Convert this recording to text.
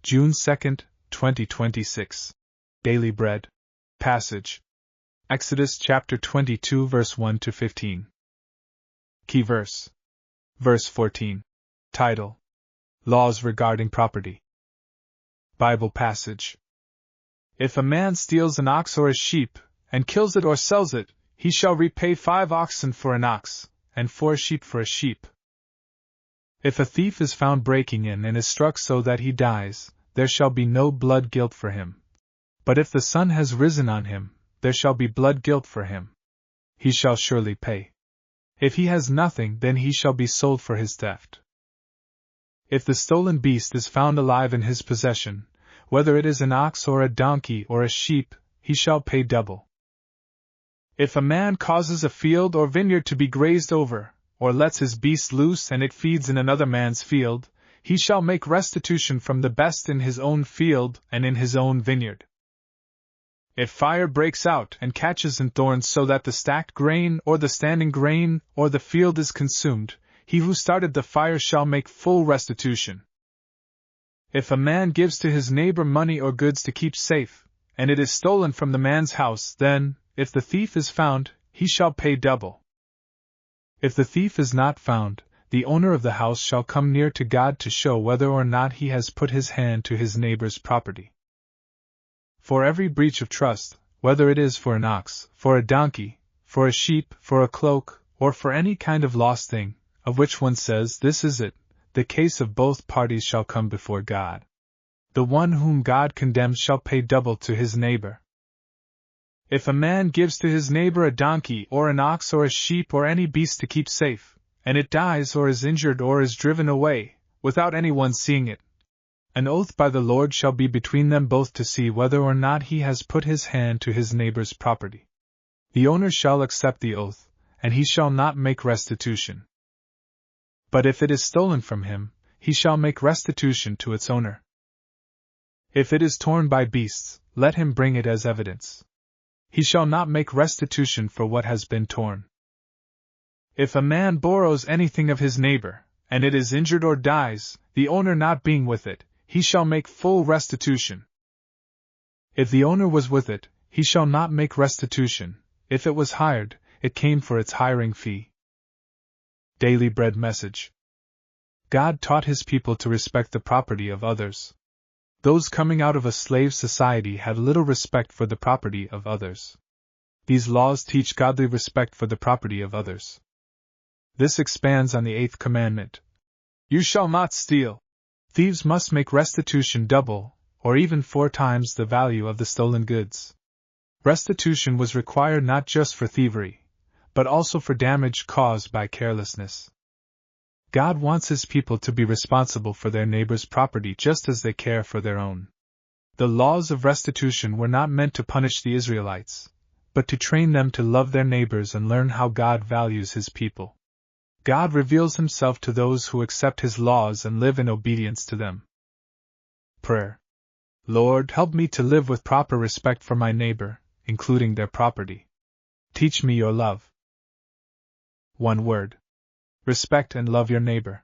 June 2, 2026. Daily Bread. Passage. Exodus chapter 22 verse 1 to 15. Key verse. Verse 14. Title: Laws regarding property. Bible passage. If a man steals an ox or a sheep, and kills it or sells it, he shall repay 5 oxen for an ox, and 4 sheep for a sheep. If a thief is found breaking in and is struck so that he dies, there shall be no blood guilt for him. But if the sun has risen on him, there shall be blood guilt for him. He shall surely pay. If he has nothing, then he shall be sold for his theft. If the stolen beast is found alive in his possession, whether it is an ox or a donkey or a sheep, he shall pay double. If a man causes a field or vineyard to be grazed over, or lets his beast loose and it feeds in another man's field, he shall make restitution from the best in his own field and in his own vineyard. If fire breaks out and catches in thorns so that the stacked grain or the standing grain or the field is consumed, he who started the fire shall make full restitution. If a man gives to his neighbor money or goods to keep safe, and it is stolen from the man's house, then, if the thief is found, he shall pay double. If the thief is not found, the owner of the house shall come near to God to show whether or not he has put his hand to his neighbor's property. For every breach of trust, whether it is for an ox, for a donkey, for a sheep, for a cloak, or for any kind of lost thing, of which one says, "This is it," the case of both parties shall come before God. The one whom God condemns shall pay double to his neighbor. If a man gives to his neighbor a donkey or an ox or a sheep or any beast to keep safe, and it dies or is injured or is driven away, without anyone seeing it, an oath by the Lord shall be between them both to see whether or not he has put his hand to his neighbor's property. The owner shall accept the oath, and he shall not make restitution. But if it is stolen from him, he shall make restitution to its owner. If it is torn by beasts, let him bring it as evidence. He shall not make restitution for what has been torn. If a man borrows anything of his neighbor, and it is injured or dies, the owner not being with it, he shall make full restitution. If the owner was with it, he shall not make restitution. If it was hired, it came for its hiring fee. Daily Bread Message. God taught his people to respect the property of others. Those coming out of a slave society had little respect for the property of others. These laws teach godly respect for the property of others. This expands on the 8th commandment. You shall not steal. Thieves must make restitution double, or even 4 times the value of the stolen goods. Restitution was required not just for thievery, but also for damage caused by carelessness. God wants his people to be responsible for their neighbor's property just as they care for their own. The laws of restitution were not meant to punish the Israelites, but to train them to love their neighbors and learn how God values his people. God reveals himself to those who accept his laws and live in obedience to them. Prayer. Lord, help me to live with proper respect for my neighbor, including their property. Teach me your love. One word. Respect and love your neighbor.